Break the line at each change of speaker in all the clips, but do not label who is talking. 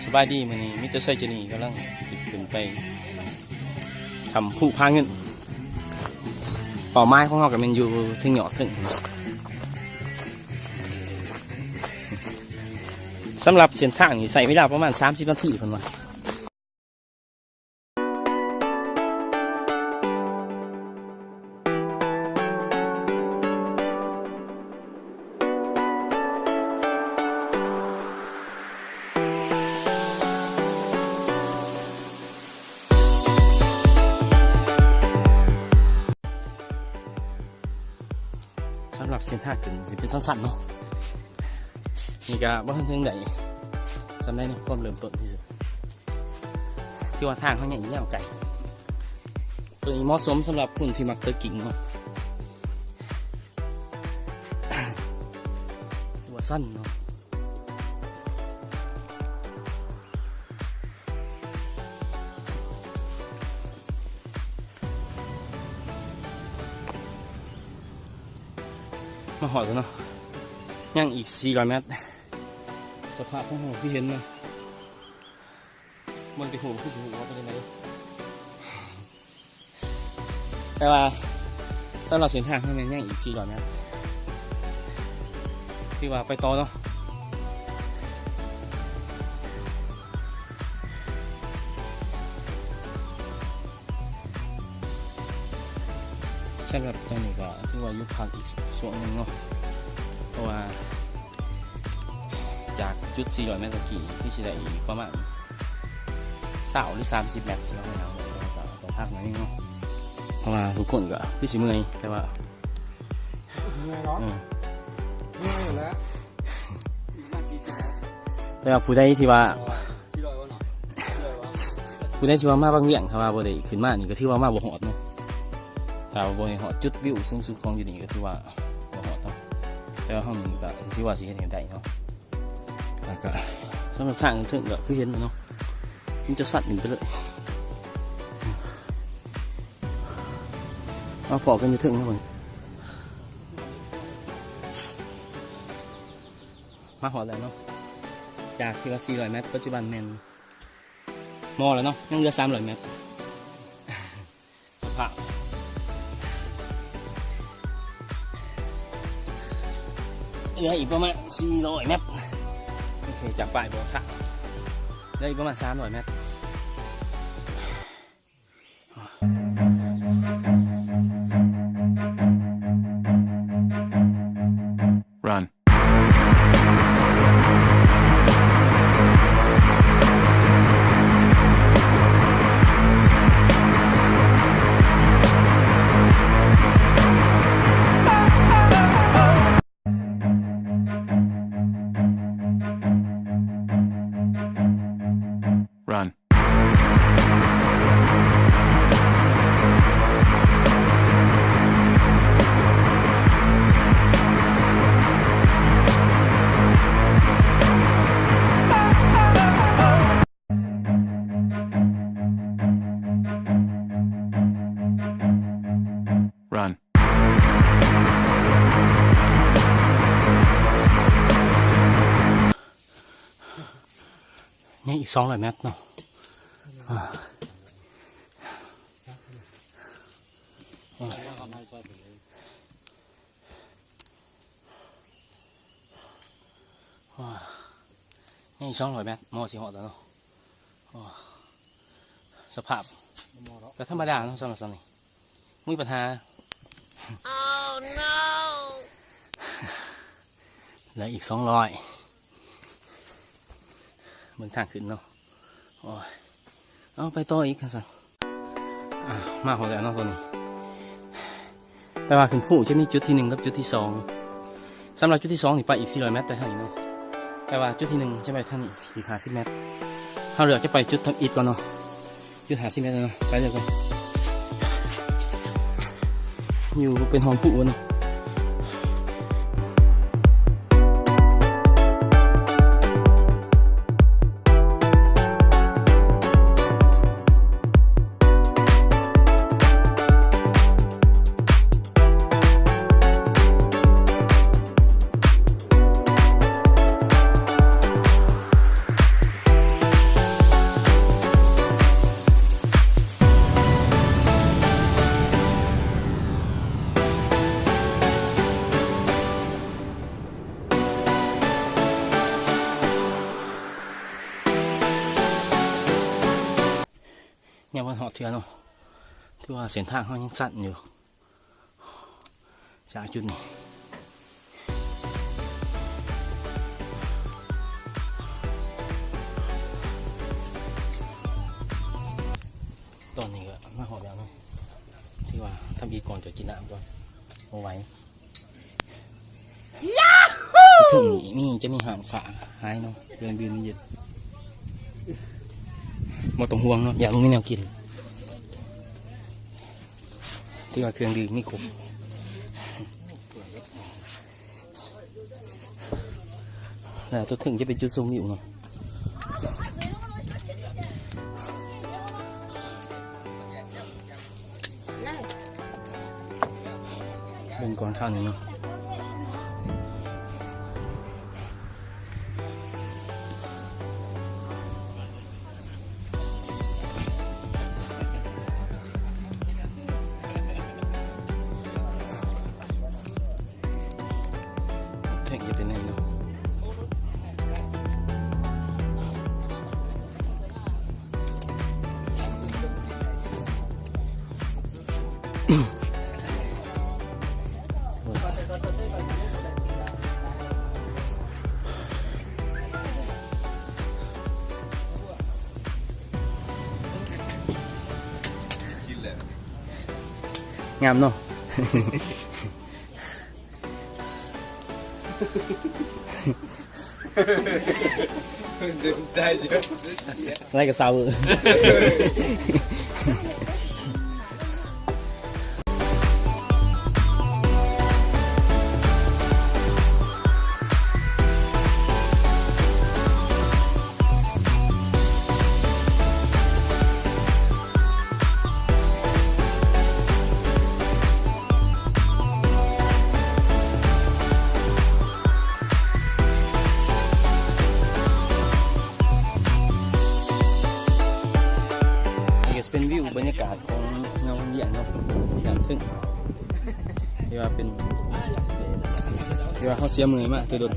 สบายดีมื้อนี้มิสเตอร์ไซเจนี่กำลังขึ้นไปทำผู้พาเงินเป่าไม้ของเรากับมันอยู่ถึงหยอดถึงสำหรับเส้นทางนี่ใส่เวลาประมาณ30 นาทีเพิ่นว่าสำหรับเส้นทางขึ้นสิเป็นสั้นๆเนาะนี่ก็บ่ถึงไหนสำได้เนี่ยความเริ่มต้นที่สุดที่ว่าทางเขาใหญ่ยาวไกลตัวนี้เหมาะสมสำหรับคนที่มักเตอร์กิ่งเนาะว่าสั้นเนาะมาหอดแล้วเนาะย่างอีก400 เมตรสภาพของหัวที่เห็นนะมันจะหูขึ้นสูงว่าเป็นยังไงแต่ว่าสำหรับเส้นทางมันย่างอีก400 เมตรที่ว่าไปต่อเนาะสำหรับตอนนี้ก็ที่ว่ายุคพักอีกส่วนหนึ่งเนาะเพราะว่าจากจุด400 เมตรตะกี้ที่จะได้อีกประมาณ20 หรือ 30 เมตรที่เราไม่เอาต่อภาคหน่อยนึงเนาะเพราะว่าทุกคนก็พี่สิเมื่อยแต่ว่า
เมื่อยเนาะเมื่อยอยู่แล้ว
แต่ว่าผู้ใดที่ว่ามาบางเรื่องครับว่าบ่ได้ขึ้นมานี่ก็ถือว่ามาบ่ฮอดเนาะแต่ว่าบ่ได้ฮอดจุดวิวสูงสุดของอยู่นี่ก็ถือว่าบ่ฮอดเนาะแต่ว่าห้องนี้ก็ถือว่าสิเห็นได้เนาะแล้วก็สำหรับทางถึงก็คือเห็นเนาะมันจะสั่นไปเลยมาพอกันอยู่ถึงนะมึงมาหอดแล้วเนาะจากที่ว่า400 เมตรปัจจุบันแม่นมอแล้วเนาะยังเหลือ300 เมตรสภาพเหลืออีกประมาณ400 เมตรโอเคจากปลายบัวค่ะเหลืออีกประมาณ300 เมตร
Run. Run. Run.
นี่อีก200 เมตรเนาะนี่200 เมตรมอสิหอดแล้วเนาะสภาพก็ธรรมดาเนาะสำหรับสันนี่มีปัญหา
Oh no
เหลืออีก200เบิ่งทางขึ้นเนาะเอาไปต่ออีกกันสันมาหอดแล้วเนาะตัวนี้แต่ว่าขึ้นผู้จะมีจุดที่1กับจุดที่2สำหรับจุดที่2นี่ไปอีก400 เมตรแต่ทางนี้เนาะแต่ว่าจุดที่1จะไปทางนี้อีก50 เมตรเราเลือกจะไปจุดทางอีกก่อนเนาะจุด50 เมตรเนาะไปเลยก่อนอยู่เป็นห้องผู้เนาะ ยังวันหอดเทือเนาะที่ว่าเส้นทางเขายังสั้นอยู่จากจุดนี้ตอนนี้ก็มาหอดแล้วเนาะที่ว่าทำอีกก่อนจะกินน้ำก่อนเอาไว้ถึงนี่จะมีหางขาหายเนาะเรื่องดื่มเย็นมาต้องห่วงเนาะอยากรู้ไม่แนวกินที่ว่าเครื่องดื่มนี่ครบแล้วตัวถึงจะเป็นจุดสูงอยู่เนาะเดินก่อนข้าวหนึ่งเนาะแข่งจะเป็นไงเนาะงามเนาะ อะไรกับเสา นี่ก็เป็นวิวบรรยากาศของเงาเยี่ยนเนาะอย่างทึ่งที่ว่าเป็นที่ว่าเขาเสียมือมากคือโดน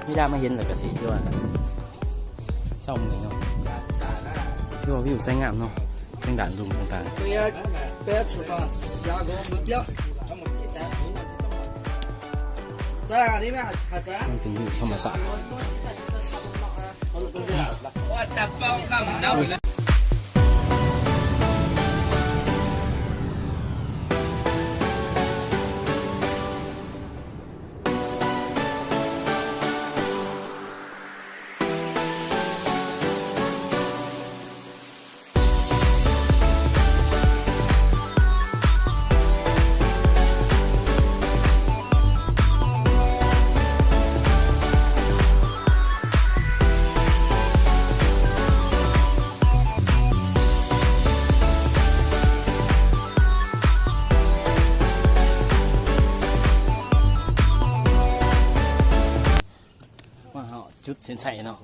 ไม่ได้มาเห็นหรอกกะทิที่ว่าเศร้ามือเนาะที่ว่าวิวสวยงามเนาะเป็นด่านลุมต่าง
别出发，下个目标。在里面还在。
ๆมันเป็นวิวธรรมศาสตร์ ว่าเขาจุดเส้นใส่เนาะ